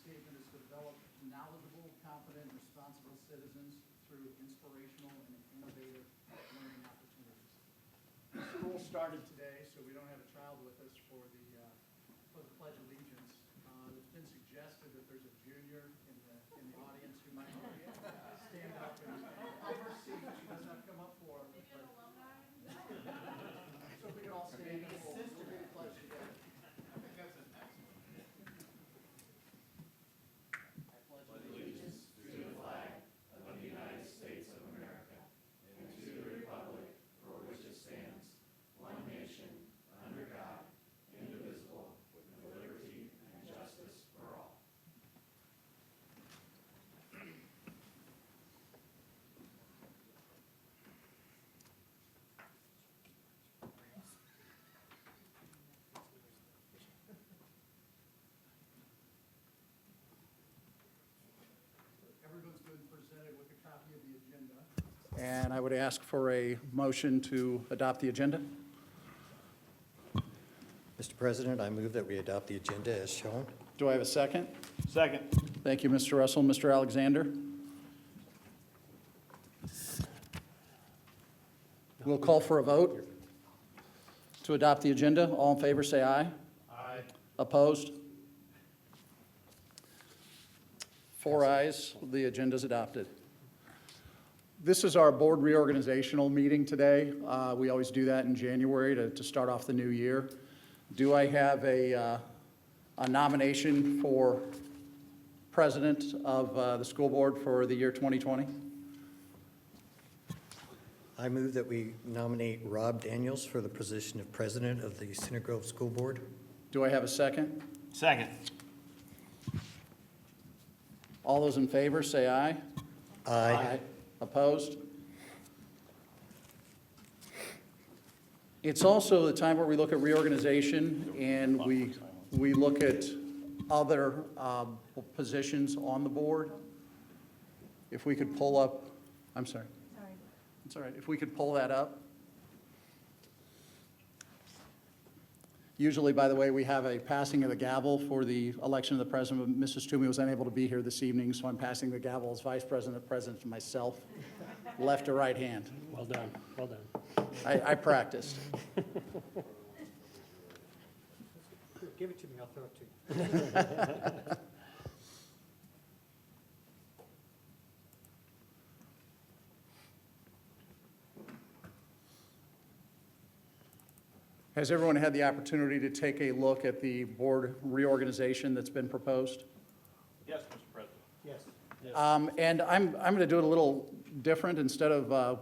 statement is to develop knowledgeable, competent, and responsible citizens through inspirational and innovative learning opportunities. School started today, so we don't have a child with us for the Pledge of Allegiance. It's been suggested that there's a junior in the audience who might want to stand up and have her seat. She does not come up for it. So if we can all stand and we'll do the pledge together. Everyone's been presented with a copy of the agenda. And I would ask for a motion to adopt the agenda. Mr. President, I move that we adopt the agenda as shown. Do I have a second? Second. Thank you, Mr. Russell. Mr. Alexander? We'll call for a vote to adopt the agenda. All in favor, say aye. Aye. Opposed? 4 ayes, the agenda is adopted. This is our board reorganizational meeting today. We always do that in January to start off the new year. Do I have a nomination for president of the school board for the year 2020? I move that we nominate Rob Daniels for the position of president of the Center Grove School Board. Do I have a second? Second. All those in favor, say aye. Aye. Opposed? It's also the time where we look at reorganization and we look at other positions on the board. If we could pull up, I'm sorry. It's all right. If we could pull that up. Usually, by the way, we have a passing of the gavel for the election of the president. Mrs. Toomey was unable to be here this evening, so I'm passing the gavel as vice president, to myself, left to right hand. Well done. Well done. I practiced. Give it to me, I'll throw it to you. Has everyone had the opportunity to take a look at the board reorganization that's been proposed? Yes, Mr. President. Yes. And I'm going to do it a little different. Instead of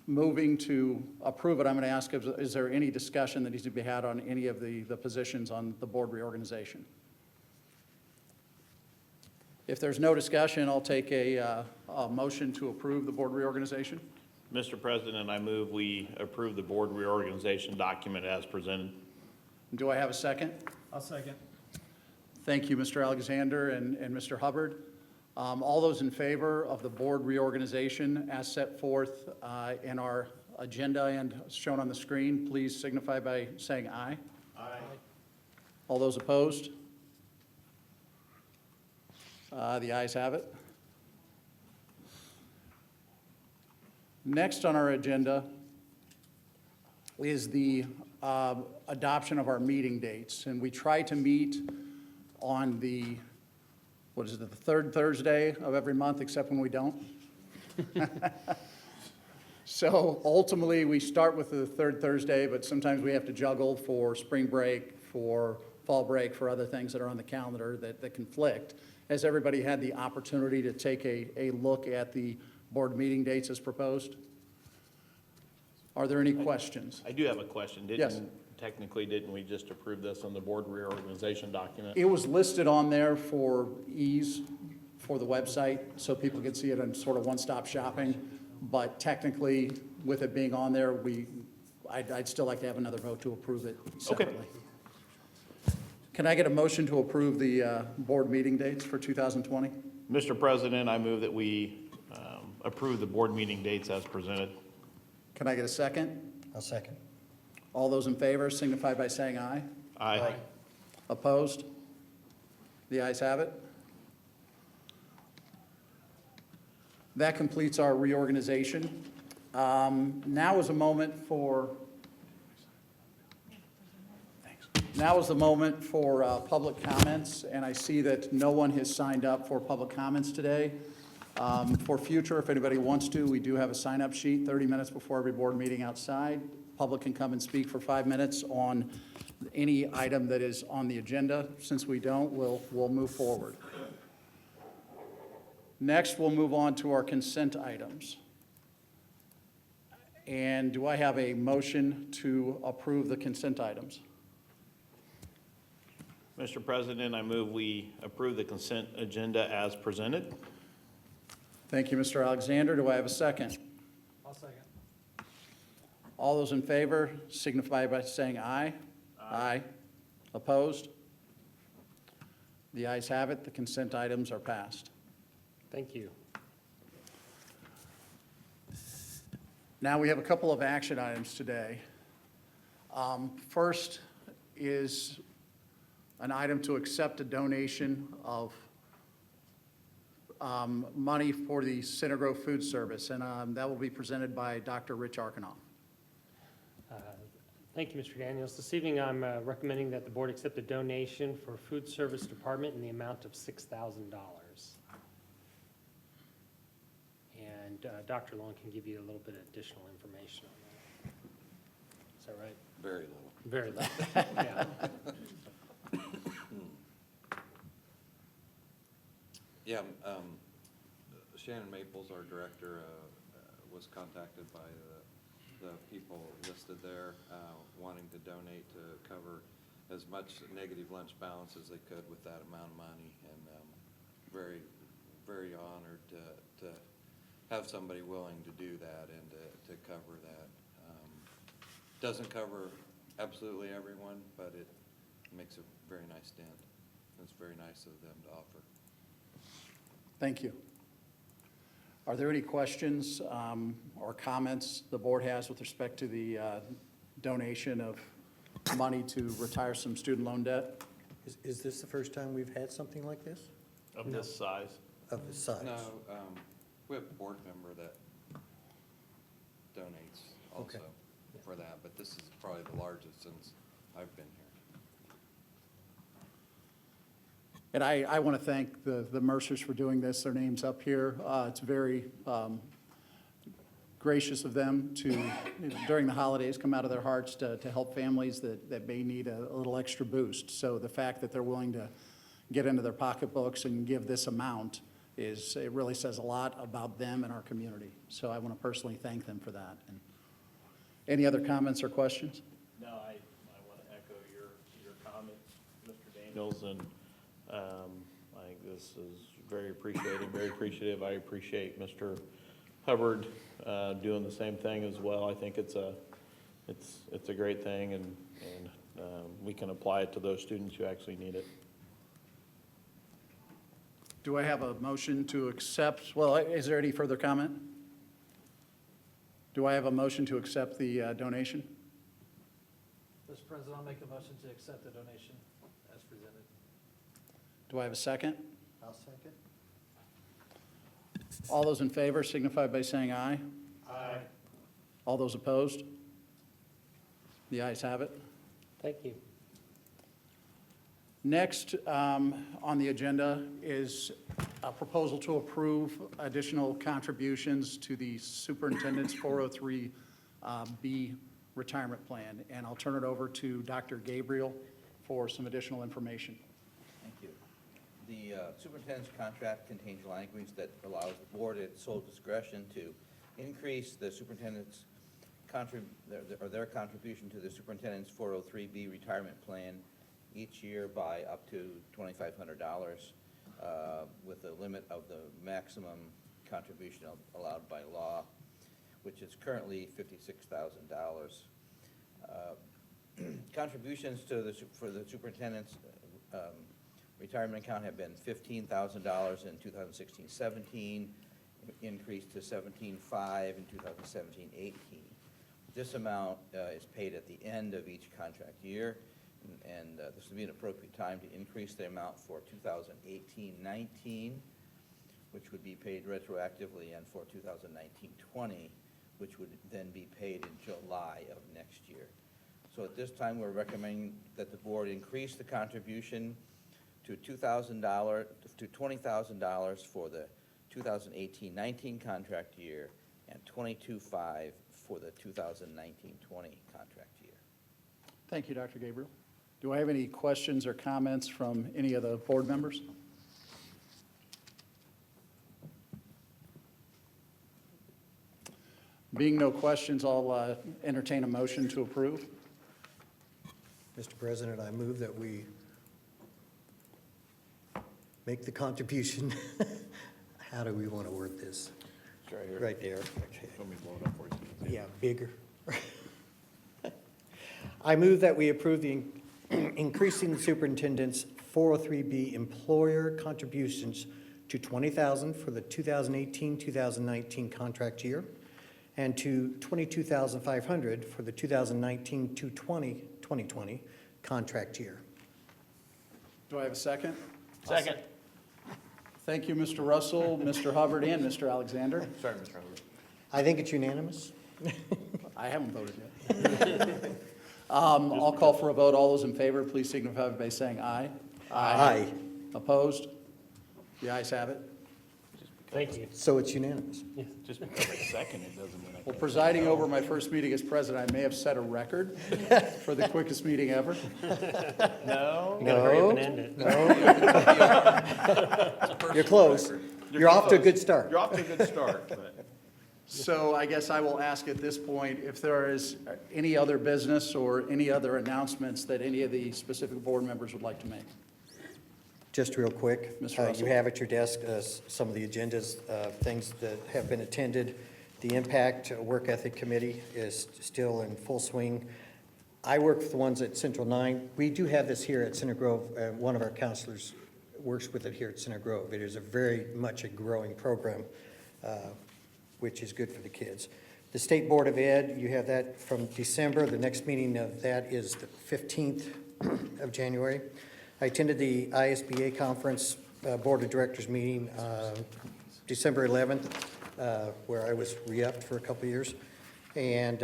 moving to approve it, I'm going to ask, is there any discussion that needs to be had on any of the positions on the board reorganization? If there's no discussion, I'll take a motion to approve the board reorganization. Mr. President, I move we approve the board reorganization document as presented. Do I have a second? I'll second. Thank you, Mr. Alexander and Mr. Hubbard. All those in favor of the board reorganization as set forth in our agenda and shown on the screen, please signify by saying aye. Aye. All those opposed? The ayes have it. Next on our agenda is the adoption of our meeting dates. And we try to meet on the, the third Thursday of every month, except when we don't. So ultimately, we start with the third Thursday, but sometimes we have to juggle for spring break, for fall break, for other things that are on the calendar that conflict. Has everybody had the opportunity to take a look at the board meeting dates as proposed? Are there any questions? I do have a question. Yes. Technically, didn't we just approve this on the board reorganization document? It was listed on there for ease for the website, so people could see it in sort of one-stop shopping. But technically, with it being on there, I'd still like to have another vote to approve it separately. Okay. Can I get a motion to approve the board meeting dates for 2020? Mr. President, I move that we approve the board meeting dates as presented. Can I get a second? I'll second. All those in favor signify by saying aye. Aye. Opposed? The ayes have it. That completes our reorganization. Now is a moment for, now is the moment for public comments, and I see that no one has signed up for public comments today. For future, if anybody wants to, we do have a sign-up sheet 30 minutes before every board meeting outside. Public can come and speak for 5 minutes on any item that is on the agenda. Since we don't, we'll move forward. Next, we'll move on to our consent items. And do I have a motion to approve the consent items? Mr. President, I move we approve the consent agenda as presented. Thank you, Mr. Alexander. Do I have a second? I'll second. All those in favor signify by saying aye. Aye. Opposed? The ayes have it. The consent items are passed. Thank you. Now, we have a couple of action items today. First is an item to accept a donation of money for the Center Grove Food Service, and that will be presented by Dr. Rich Arkanoff. Thank you, Mr. Daniels. This evening, I'm recommending that the board accept a donation for food service department in the amount of $6,000. And Dr. Long can give you a little bit of additional information on that. Is that right? Very little. Very little, yeah. Yeah, Shannon Maples, our director, was contacted by the people listed there, wanting to donate to cover as much negative lunch balance as they could with that amount of money, and very, very honored to have somebody willing to do that and to cover that. Doesn't cover absolutely everyone, but it makes a very nice dent. It's very nice of them to offer. Thank you. Are there any questions or comments the board has with respect to the donation of money to retire some student loan debt? Is this the first time we've had something like this? Of this size. Of this size? No, we have a board member that donates also Okay. for that, but this is probably the largest since I've been here. And I want to thank the Mercers for doing this. Their name's up here. It's very gracious of them to, during the holidays, come out of their hearts to help families that may need a little extra boost. So the fact that they're willing to get into their pocketbooks and give this amount it really says a lot about them and our community. So I want to personally thank them for that. And any other comments or questions? No, I want to echo your comments, Mr. Daniels, and I think this is very appreciative. I appreciate Mr. Hubbard doing the same thing as well. I think it's a great thing, and we can apply it to those students who actually need it. Do I have a motion to accept? Well, is there any further comment? Do I have a motion to accept the donation? Mr. President, I'll make a motion to accept the donation as presented. Do I have a second? I'll second. All those in favor signify by saying aye. Aye. All those opposed? The ayes have it. Thank you. Next on the agenda is a proposal to approve additional contributions to the superintendent's 403B retirement plan. And I'll turn it over to Dr. Gabriel for some additional information. Thank you. The superintendent's contract contains language that allows the board at its sole discretion to increase the superintendent's their contribution to the superintendent's 403B retirement plan each year by up to $2,500 with a limit of the maximum contribution allowed by law, which is currently $56,000. Contributions to for the superintendent's retirement account have been $15,000 in 2016-17, increased to $17,500 in 2017-18. This amount is paid at the end of each contract year, and this would be an appropriate time to increase the amount for 2018-19. which would be paid retroactively and for 2019-20, which would then be paid in July of next year. So at this time, we're recommending that the board increase the contribution to $2,000, to $20,000 for the 2018-19 contract year and $22,500 for the 2019-20 contract year. Thank you, Dr. Gabriel. Do I have any questions or comments from any of the board members? Being no questions, I'll entertain a motion to approve. Mr. President, I move that we make the contribution. How do we want to word this? It's right here. Right there. Let me blow it up for you. Yeah, bigger. I move that we approve the increasing the superintendent's 403B employer contributions to $20,000 for the 2018-2019 contract year and to $22,500 for the 2019-2020 contract year. Do I have a second? Second. Thank you, Mr. Russell, Mr. Hubbard, and Mr. Alexander. Sorry, Mr. Hubbard. I think it's unanimous. I haven't voted yet. I'll call for a vote. All those in favor, please signify by saying aye. Aye. Opposed? The ayes have it. Thank you. So it's unanimous. Just because I second it doesn't mean I Well, can. presiding over my first meeting as president, I may have set a record for the quickest meeting ever. No. We gotta hurry up No. and end it. No. You're close. You're off to a good start. You're off to a good start, but. So I guess I will ask at this point if there is any other business or any other announcements that any of the specific board members would like to make. Just real quick. Mr. Russell. You have at your desk some of the agendas, things that have been attended. The Impact Work Ethic Committee is still in full swing. I work with the ones at Central 9. We do have this here at Center Grove. One of our counselors works with it here at Center Grove. It is a very much a growing program, which is good for the kids. The State Board of Ed, you have that from December. The next meeting of that is the 15th of January. I attended the ISBA Conference Board of Directors meeting December 11th, where I was re-upped for a couple of years, and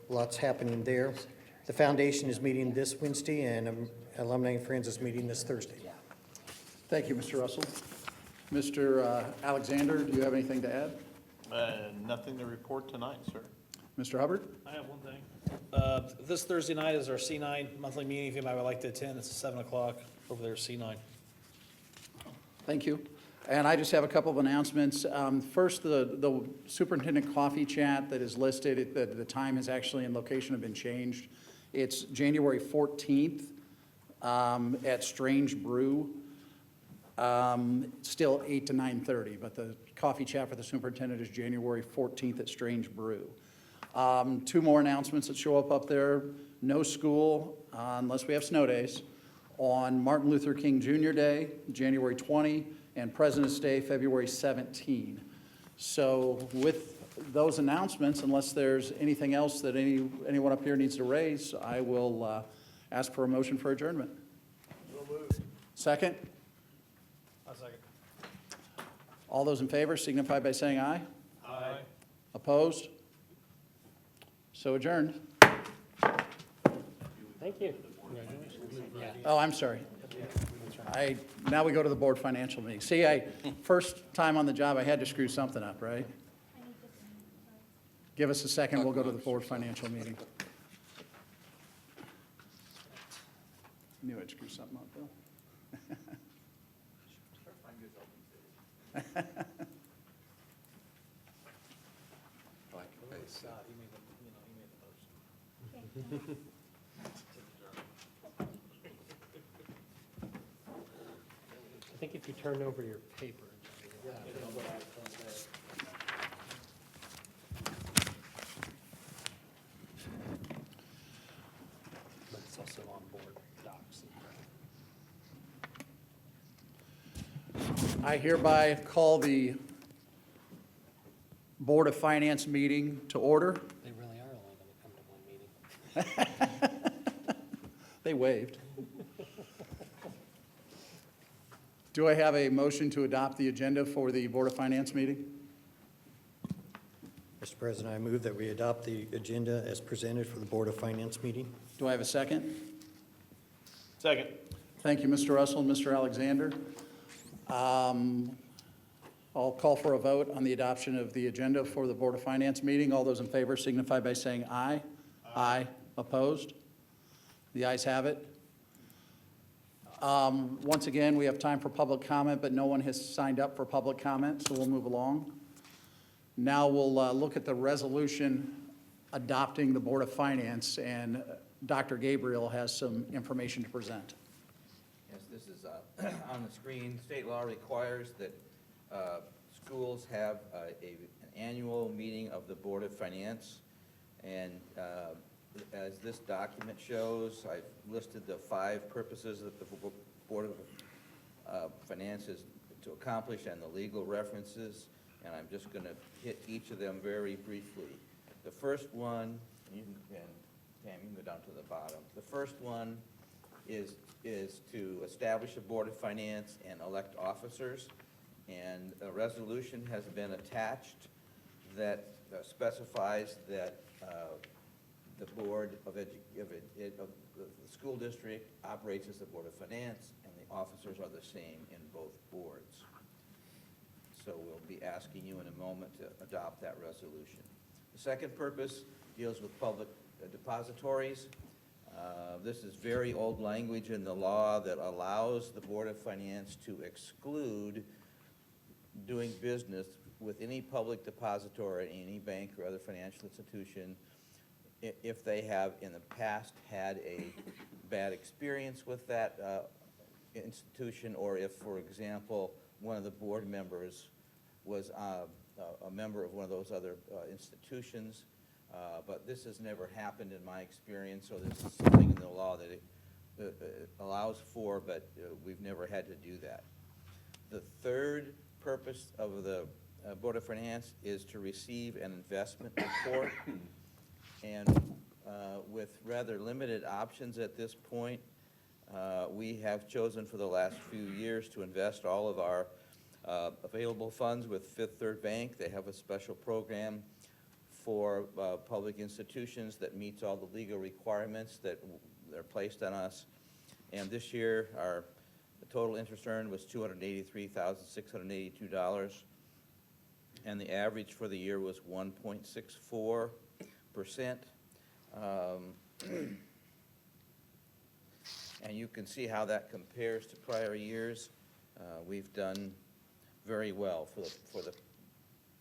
lots happening there. The foundation is meeting this Wednesday, and Alumni and Friends is meeting this Thursday. Thank you, Mr. Russell. Mr. Alexander, do you have anything to add? Nothing to report tonight, sir. Mr. Hubbard? I have one thing. This Thursday night is our C9 monthly meeting. If anybody would like to attend, it's at 7 o'clock over there, C9. Thank you. And I just have a couple of announcements. First, the superintendent coffee chat that is listed, the time has actually and location have been changed. It's January 14th at Strange Brew. Still 8 to 9:30, but the coffee chat for the superintendent is January 14th at Strange Brew. Two more announcements that show up there. No school unless we have snow days on Martin Luther King Jr. Day, January 20, and President's Day, February 17. So with those announcements, unless there's anything else that anyone up here needs to raise, I will ask for a motion for adjournment. Second? I'll second. All those in favor signify by saying aye. Aye. Opposed? So adjourned. Thank you. Oh, I'm sorry. Now we go to the board financial meeting. See, first time on the job, I had to screw something up, right? Give us a second, we'll go to the board financial meeting. Knew I'd screw something up, Bill. Scott, he made the motion. I think if you turn over your paper. But it's also on board docs. I hereby call the Board of Finance meeting to order. They really are only going to come to one meeting. They waved. Do I have a motion to adopt the agenda for the Board of Finance meeting? Mr. President, I move that we adopt the agenda as presented for the Board of Finance meeting. Do I have a second? Second. Thank you, Mr. Russell and Mr. Alexander. I'll call for a vote on the adoption of the agenda for the Board of Finance meeting. All those in favor signify by saying aye. Aye. Opposed? The ayes have it. Once again, we have time for public comment, but no one has signed up for public comment, so we'll move along. Now we'll look at the resolution adopting the Board of Finance, and Dr. Gabriel has some information to present. Yes, this is on the screen. State law requires that schools have an annual meeting of the Board of Finance. And as this document shows, I've listed the 5 purposes that the Board of Finance is to accomplish and the legal references. And I'm just going to hit each of them very briefly. The first one, and Pam, you can go down to the bottom. The first one is to establish a Board of Finance and elect officers. And a resolution has been attached that specifies that the Board of the school district operates as the Board of Finance, and the officers are the same in both boards. So we'll be asking you in a moment to adopt that resolution. The second purpose deals with public depositories. This is very old language in the law that allows the Board of Finance to exclude doing business with any public depository, any bank or other financial institution, if they have in the past had a bad experience with that institution, or if, for example, one of the board members was a member of one of those other institutions. But this has never happened in my experience, so this is something in the law that it allows for, but we've never had to do that. The third purpose of the Board of Finance is to receive an investment report. And with rather limited options at this point, we have chosen for the last few years to invest all of our available funds with Fifth Third Bank. They have a special program for public institutions that meets all the legal requirements that are placed on us. And this year, our total interest earned was $283,682, and the average for the year was 1.64%. And you can see how that compares to prior years. We've done very well for the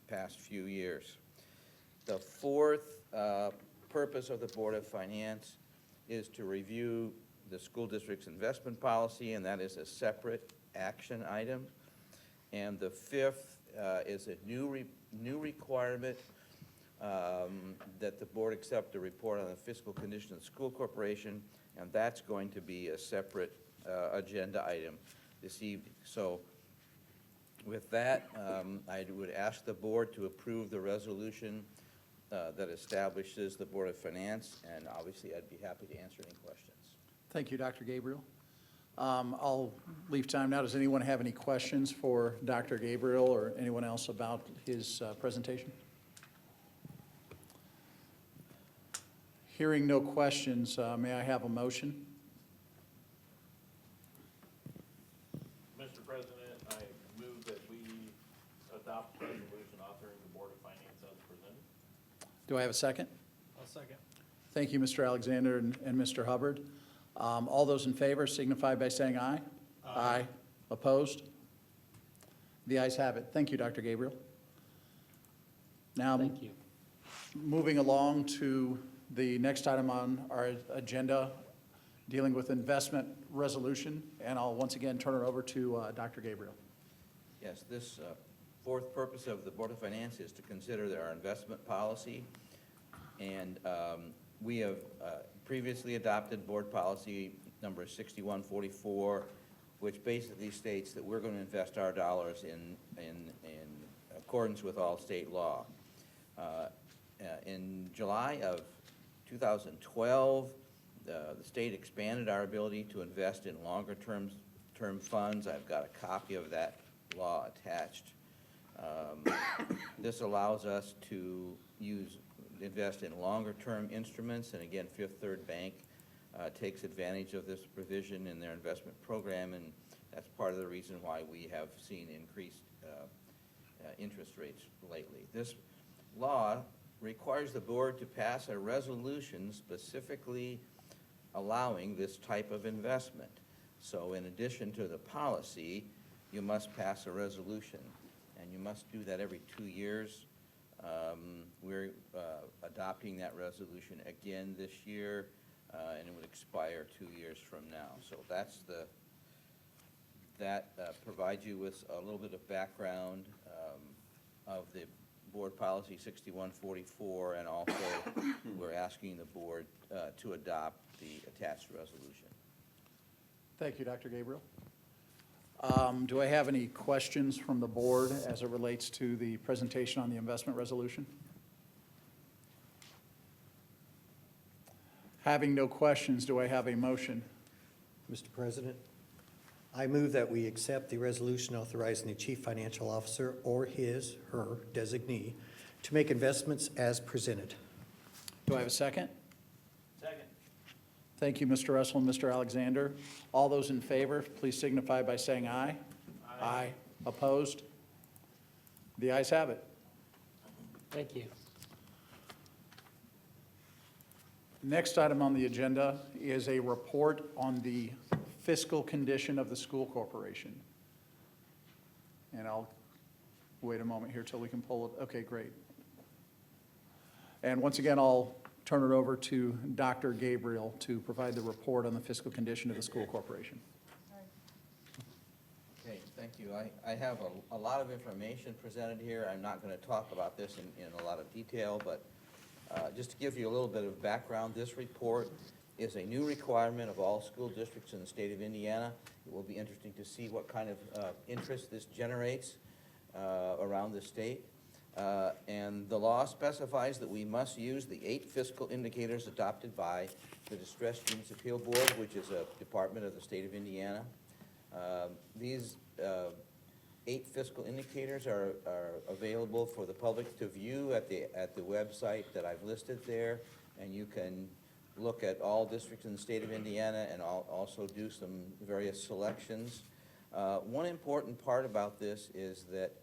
past few years. The fourth purpose of the Board of Finance is to review the school district's investment policy, and that is a separate action item. And the fifth is a new requirement that the board accept a report on the fiscal condition of the school corporation, and that's going to be a separate agenda item this evening. So with that, I would ask the board to approve the resolution that establishes the Board of Finance, and obviously I'd be happy to answer any questions. Thank you, Dr. Gabriel. I'll leave time now. Does anyone have any questions for Dr. Gabriel or anyone else about his presentation? Hearing no questions, may I have a motion? Mr. President, I move that we adopt the resolution authoring the Board of Finance as presented. Do I have a second? I'll second. Thank you, Mr. Alexander and Mr. Hubbard. All those in favor signify by saying aye. Aye. Opposed? The ayes have it. Thank you, Dr. Gabriel. Now, Thank you. moving along to the next item on our agenda, dealing with investment resolution, and I'll once again turn it over to Dr. Gabriel. Yes, this fourth purpose of the Board of Finance is to consider our investment policy. And we have previously adopted board policy number 6144, which basically states that we're going to invest our dollars in accordance with all state law. In July of 2012, the state expanded our ability to invest in longer term funds. I've got a copy of that law attached. This allows us to invest in longer-term instruments, and again, Fifth Third Bank takes advantage of this provision in their investment program, and that's part of the reason why we have seen increased interest rates lately. This law requires the board to pass a resolution specifically allowing this type of investment. So in addition to the policy, you must pass a resolution, and you must do that every 2 years. We're adopting that resolution again this year, and it would expire 2 years from now. So that provides you with a little bit of background of the board policy 6144, and also we're asking the board to adopt the attached resolution. Thank you, Dr. Gabriel. Do I have any questions from the board as it relates to the presentation on the investment resolution? Having no questions, do I have a motion? Mr. President, I move that we accept the resolution authorizing the chief financial officer or her designee to make investments as presented. Do I have a second? Second. Thank you, Mr. Russell and Mr. Alexander. All those in favor, please signify by saying aye. Aye. Opposed? The ayes have it. Thank you. Next item on the agenda is a report on the fiscal condition of the school corporation. And I'll wait a moment here till we can pull it. Okay, great. And once again, I'll turn it over to Dr. Gabriel to provide the report on the fiscal condition of the school corporation. Okay, thank you. I have a lot of information presented here. I'm not going to talk about this in a lot of detail, but just to give you a little bit of background, this report is a new requirement of all school districts in the state of Indiana. It will be interesting to see what kind of interest this generates around the state. And the law specifies that we must use the 8 fiscal indicators adopted by the Distress Students Appeal Board, which is a department of the state of Indiana. These 8 fiscal indicators are available for the public to view at the website that I've listed there, and you can look at all districts in the state of Indiana and also do some various selections. One important part about this is that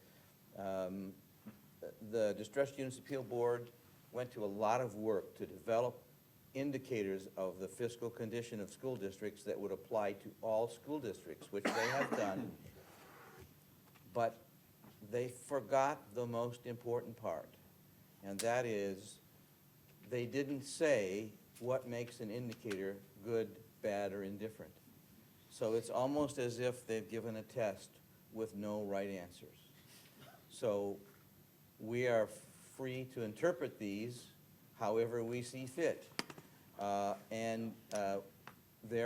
the Distress Students Appeal Board went to a lot of work to develop indicators of the fiscal condition of school districts that would apply to all school districts, which they have done. But they forgot the most important part, and that is they didn't say what makes an indicator good, bad, or indifferent. So it's almost as if they've given a test with no right answers. So we are free to interpret these however we see fit. There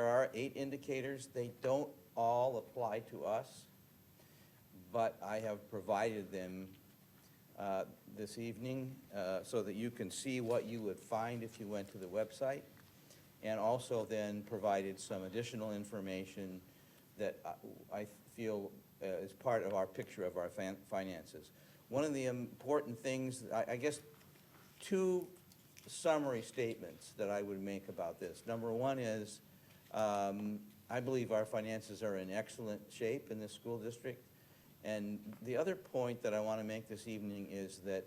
are 8 indicators. They don't all apply to us, but I have provided them this evening so that you can see what you would find if you went to the website, and also then provided some additional information that I feel is part of our picture of our finances. One of the important things, I guess 2 summary statements that I would make about this. Number one is I believe our finances are in excellent shape in this school district. And the other point that I want to make this evening is that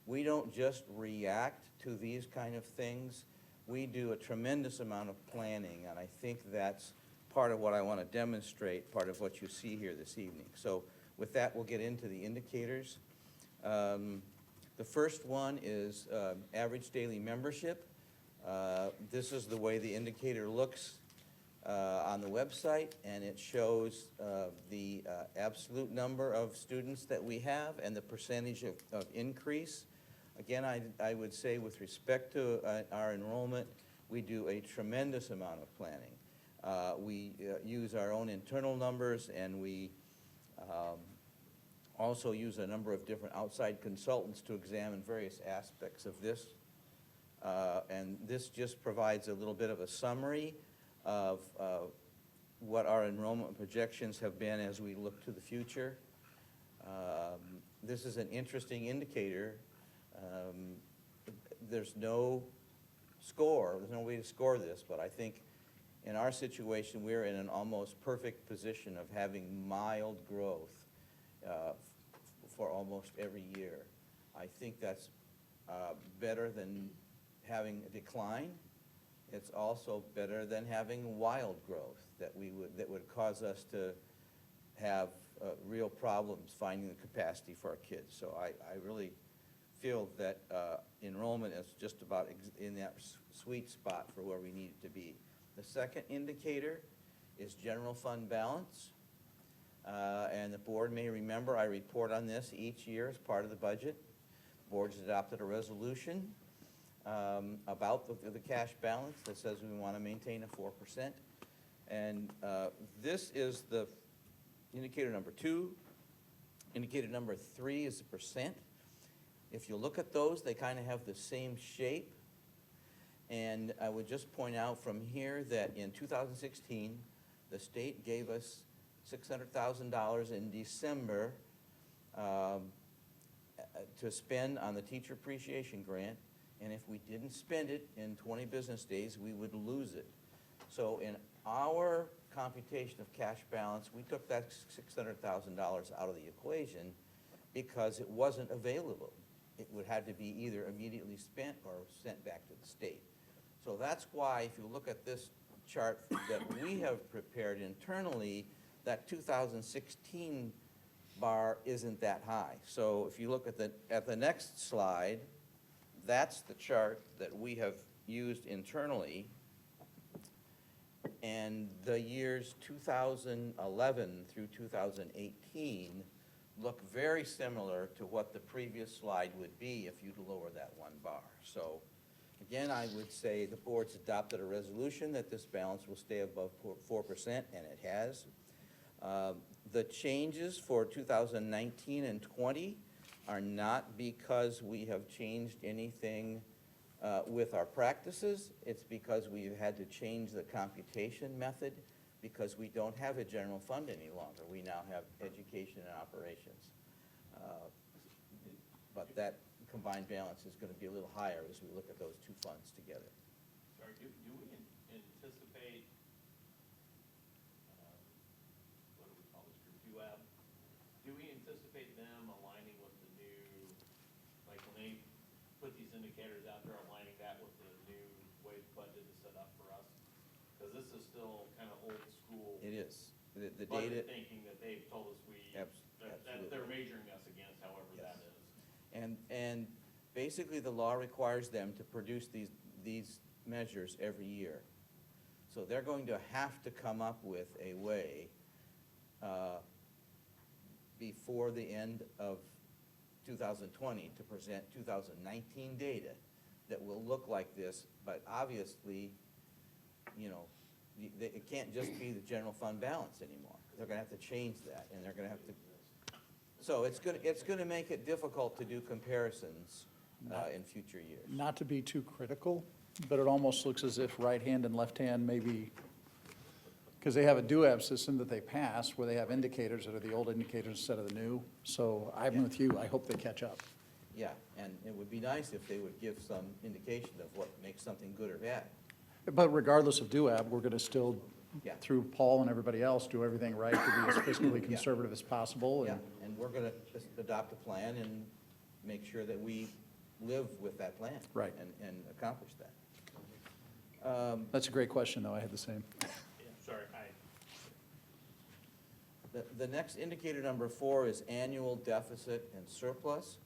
we don't just react to these kind of things. We do a tremendous amount of planning, and I think that's part of what I want to demonstrate, part of what you see here this evening. So with that, we'll get into the indicators. The first one is average daily membership. This is the way the indicator looks on the website, and it shows the absolute number of students that we have and the percentage of increase. Again, I would say with respect to our enrollment, we do a tremendous amount of planning. We use our own internal numbers, and we also use a number of different outside consultants to examine various aspects of this. And this just provides a little bit of a summary of what our enrollment projections have been as we look to the future. This is an interesting indicator. There's no score, there's no way to score this, but I think in our situation, we're in an almost perfect position of having mild growth for almost every year. I think that's better than having a decline. It's also better than having wild growth that would cause us to have real problems finding the capacity for our kids. So I really feel that enrollment is just about in that sweet spot for where we need it to be. The second indicator is general fund balance. And the board may remember I report on this each year as part of the budget. The board's adopted a resolution about the cash balance that says we want to maintain a 4%. And this is the indicator number 2. Indicator number 3 is the percent. If you look at those, they kind of have the same shape. And I would just point out from here that in 2016, the state gave us $600,000 in December to spend on the teacher appreciation grant. And if we didn't spend it in 20 business days, we would lose it. So in our computation of cash balance, we took that $600,000 out of the equation because it wasn't available. It would have to be either immediately spent or sent back to the state. So that's why if you look at this chart that we have prepared internally, that 2016 bar isn't that high. So if you look at the next slide, that's the chart that we have used internally. And the years 2011 through 2018 look very similar to what the previous slide would be if you'd lower that one bar. So again, I would say the board's adopted a resolution that this balance will stay above 4%, and it has. The changes for 2019 and 20 are not because we have changed anything with our practices. It's because we've had to change the computation method because we don't have a general fund any longer. We now have education and operations. But that combined balance is going to be a little higher as we look at those two funds together. Sorry, do we anticipate, what do we call this group, DUAB? Do we anticipate them aligning with the new, like when they put these indicators out there, aligning that with the new way the budget is set up for us? Because this is still kind of old school. It is. The budget data. thinking that they've told us that Absolutely. they're measuring us against, however Yes. that is. And basically, the law requires them to produce these measures every year. So they're going to have to come up with a way before the end of 2020 to present 2019 data that will look like this, but obviously, you know, it can't just be the general fund balance anymore. They're gonna have to change that, and they're gonna have to, so it's gonna make it difficult to do comparisons in future years. Not to be too critical, but it almost looks as if right hand and left hand maybe, because they have a DUAB system that they pass where they have indicators that are the old indicators instead of the new. So I'm with you, I hope they catch up. Yeah, and it would be nice if they would give some indication of what makes something good or bad. But regardless of DUAB, we're going to still, Yeah. through Paul and everybody else, do everything right to be as fiscally conservative as possible. Yeah, And and we're gonna just adopt a plan and make sure that we live with that plan. Right. And accomplish that. that's a great question, though, I had the same. Yeah, sorry, The next indicator, number 4, is annual deficit and surplus.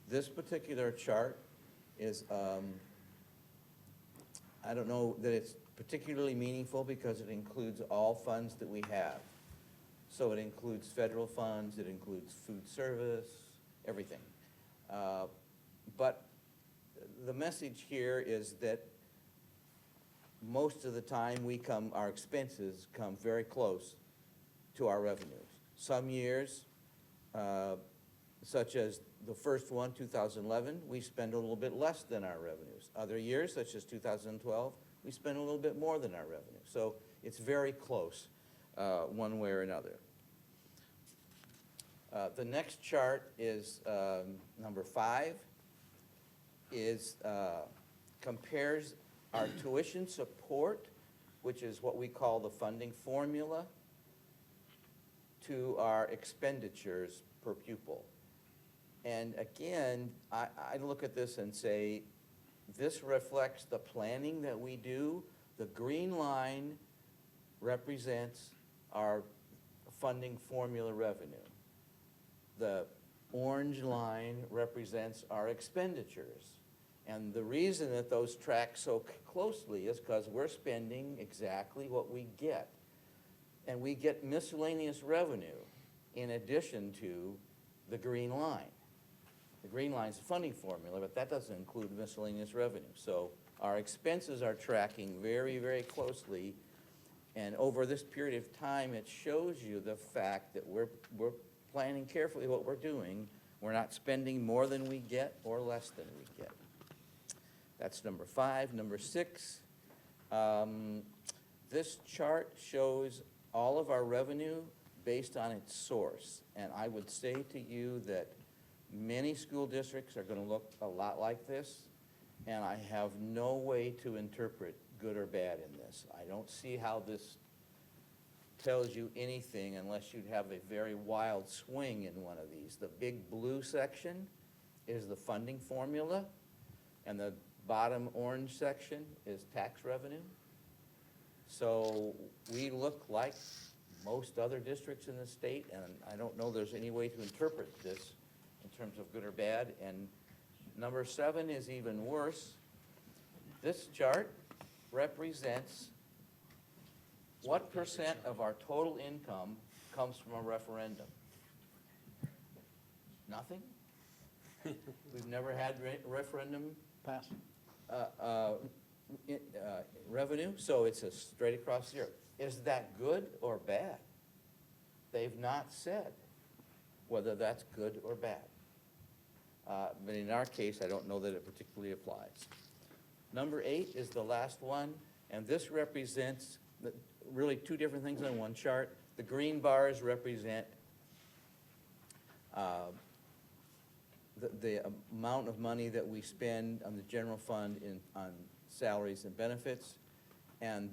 This particular chart is, I don't know that it's particularly meaningful because it includes all funds that we have. So it includes federal funds, it includes food service, everything. But the message here is that most of the time our expenses come very close to our revenues. Some years, such as the first one, 2011, we spend a little bit less than our revenues. Other years, such as 2012, we spend a little bit more than our revenue. So it's very close, one way or another. The next chart is number 5, is compares our tuition support, which is what we call the funding formula, to our expenditures per pupil. And again, I look at this and say, this reflects the planning that we do. The green line represents our funding formula revenue. The orange line represents our expenditures. And the reason that those track so closely is because we're spending exactly what we get. And we get miscellaneous revenue in addition to the green line. The green line is the funding formula, but that doesn't include miscellaneous revenue. So our expenses are tracking very, very closely. And over this period of time, it shows you the fact that we're planning carefully what we're doing. We're not spending more than we get or less than we get. That's number 5. Number 6, this chart shows all of our revenue based on its source. And I would say to you that many school districts are going to look a lot like this, and I have no way to interpret good or bad in this. I don't see how this tells you anything unless you'd have a very wild swing in one of these. The big blue section is the funding formula, and the bottom orange section is tax revenue. So we look like most other districts in the state, and I don't know there's any way to interpret this in terms of good or bad. And number 7 is even worse. This chart represents what percent of our total income comes from a referendum. Nothing? We've never had referendum Pass. Revenue, so it's a straight across zero. Is that good or bad? They've not said whether that's good or bad. But in our case, I don't know that it particularly applies. Number 8 is the last one, and this represents really 2 different things on one chart. The green bars represent the amount of money that we spend on the general fund on salaries and benefits, and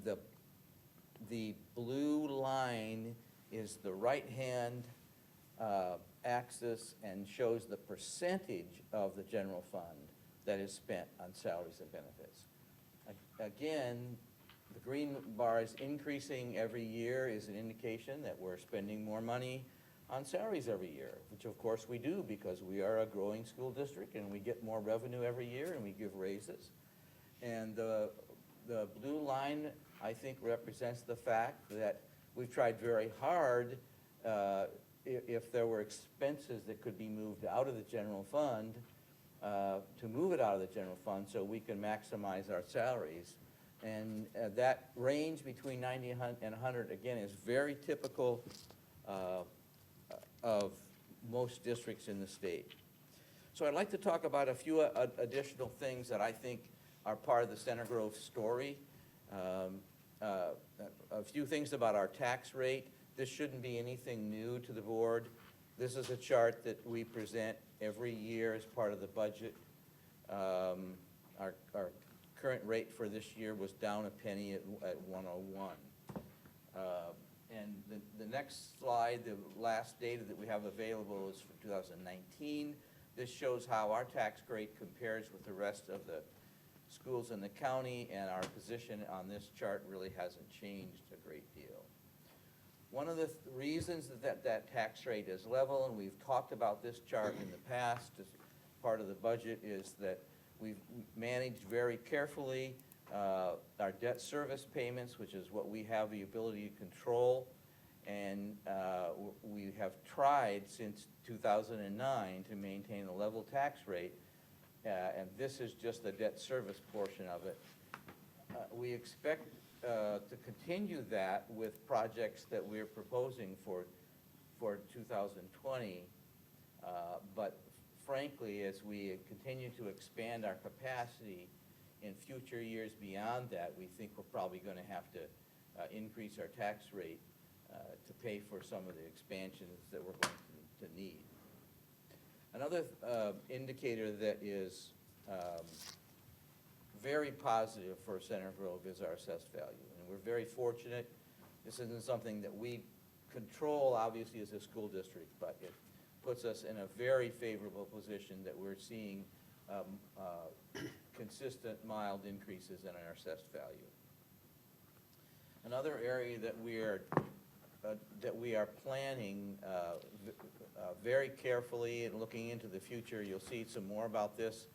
the blue line is the right-hand axis and shows the percentage of the general fund that is spent on salaries and benefits. Again, the green bar is increasing every year is an indication that we're spending more money on salaries every year, which of course we do because we are a growing school district and we get more revenue every year and we give raises. And the blue line, I think, represents the fact that we've tried very hard, if there were expenses that could be moved out of the general fund, to move it out of the general fund so we can maximize our salaries. And that range between 90 and 100, again, is very typical of most districts in the state. So I'd like to talk about a few additional things that I think are part of the Center Grove story. A few things about our tax rate. This shouldn't be anything new to the board. This is a chart that we present every year as part of the budget. Our current rate for this year was down a penny at 101. And the next slide, the last data that we have available is for 2019. This shows how our tax rate compares with the rest of the schools in the county, and our position on this chart really hasn't changed a great deal. One of the reasons that tax rate is level, and we've talked about this chart in the past as part of the budget, is that we've managed very carefully our debt service payments, which is what we have the ability to control. And we have tried since 2009 to maintain a level tax rate, and this is just the debt service portion of it. We expect to continue that with projects that we're proposing for 2020, but frankly, as we continue to expand our capacity in future years beyond that, we think we're probably gonna have to increase our tax rate to pay for some of the expansions that we're going to need. Another indicator that is very positive for Center Grove is our assessed value. And we're very fortunate. This isn't something that we control, obviously, as a school district, but it puts us in a very favorable position that we're seeing consistent mild increases in our assessed value. Another area that we are planning very carefully and looking into the future, you'll see some more about this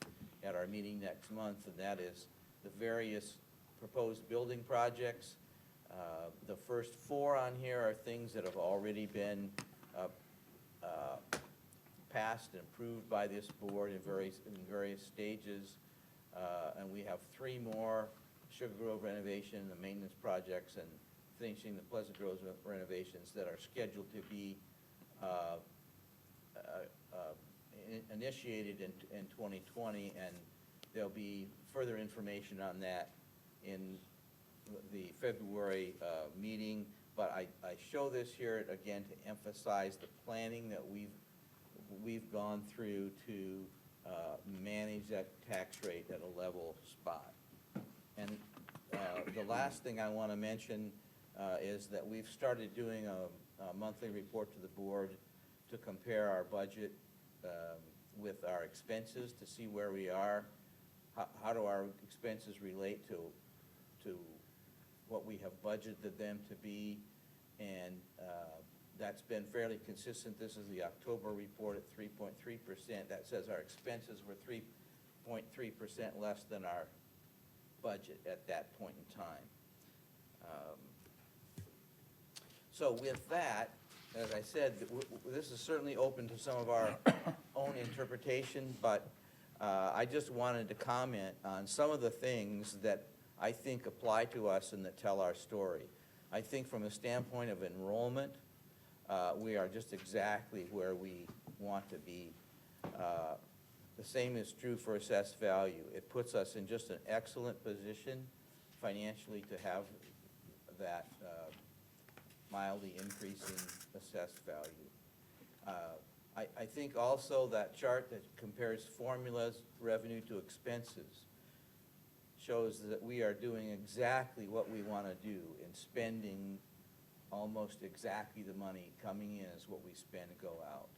at our meeting next month, and that is the various proposed building projects. The first 4 on here are things that have already been passed and approved by this board in various stages. And we have 3 more, Sugar Grove renovation, the maintenance projects, and finishing the Pleasant Grove renovations that are scheduled to be initiated in 2020, and there'll be further information on that in the February meeting. But I show this here again to emphasize the planning that we've gone through to manage that tax rate at a level spot. And the last thing I want to mention is that we've started doing a monthly report to the board to compare our budget with our expenses to see where we are. How do our expenses relate to what we have budgeted them to be? And that's been fairly consistent. This is the October report at 3.3%. That says our expenses were 3.3% less than our budget at that point in time. So with that, as I said, this is certainly open to some of our own interpretation, but I just wanted to comment on some of the things that I think apply to us and that tell our story. I think from a standpoint of enrollment, we are just exactly where we want to be. The same is true for assessed value. It puts us in just an excellent position financially to have that mildly increasing assessed value. I think also that chart that compares formulas, revenue to expenses, shows that we are doing exactly what we want to do in spending almost exactly the money coming in is what we spend and go out.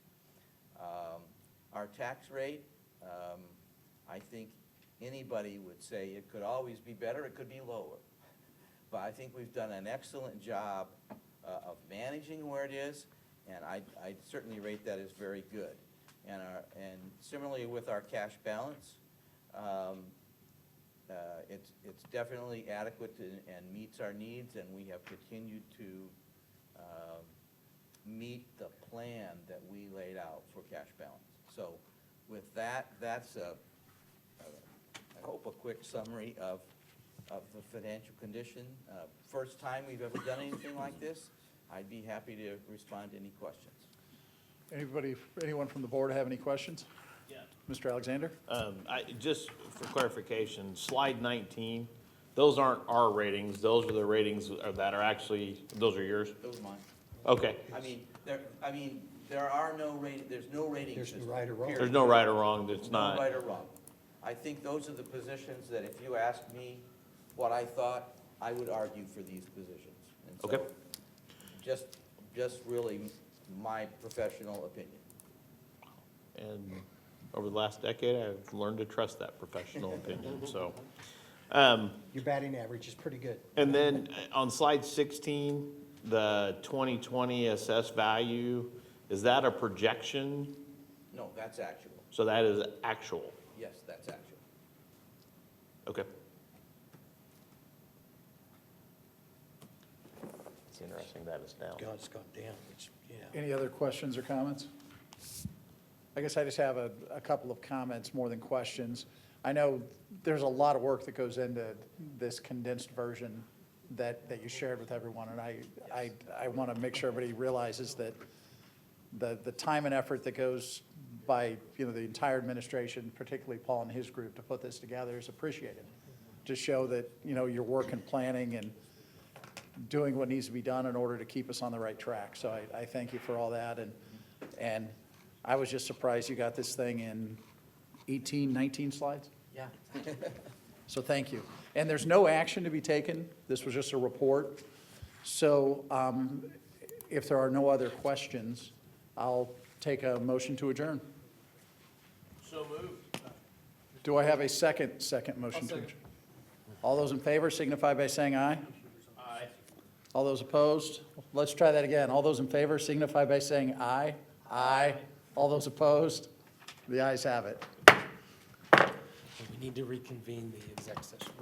Our tax rate, I think anybody would say it could always be better, it could be lower. But I think we've done an excellent job of managing where it is, and I certainly rate that as very good. And similarly with our cash balance, it's definitely adequate and meets our needs, and we have continued to meet the plan that we laid out for cash balance. So with that, that's I hope a quick summary of the financial condition. First time we've ever done anything like this. I'd be happy to respond to any questions. Anyone from the board have any questions? Yeah. Mr. Alexander? Just for clarification, slide 19, those aren't our ratings, those are the ratings that are actually, those are yours? Those are mine. Okay. There are no rating, there's no rating There's no system, right or wrong. period. There's no right or wrong, it's No not. right or wrong. I think those are the positions that if you asked me what I thought, I would argue for these positions. And so, Okay. Just really my professional opinion. And over the last decade, I've learned to trust that professional opinion, so. Your batting average is pretty good. And then on slide 16, the 2020 assessed value, is that a projection? No, that's actual. So that is actual? Yes, that's actual. Okay. It's interesting that it's down. God, it's gone down, which, yeah. Any other questions or comments? I guess I just have a couple of comments more than questions. I know there's a lot of work that goes into this condensed version that you shared with everyone, and I want to make sure everybody realizes that the time and effort that goes by, the entire administration, particularly Paul and his group, to put this together is appreciated. to show that, you know, you're working, planning, and doing what needs to be done in order to keep us on the right track. So I thank you for all that, and I was just surprised you got this thing in 18, 19 slides? Yeah. So thank you. And there's no action to be taken. This was just a report. So if there are no other questions, I'll take a motion to adjourn. So moved. Do I have a second motion to adjourn? All those in favor signify by saying aye. Aye. All those opposed? Let's try that again. All those in favor signify by saying aye. Aye. All those opposed? The ayes have it. We need to reconvene the exec session.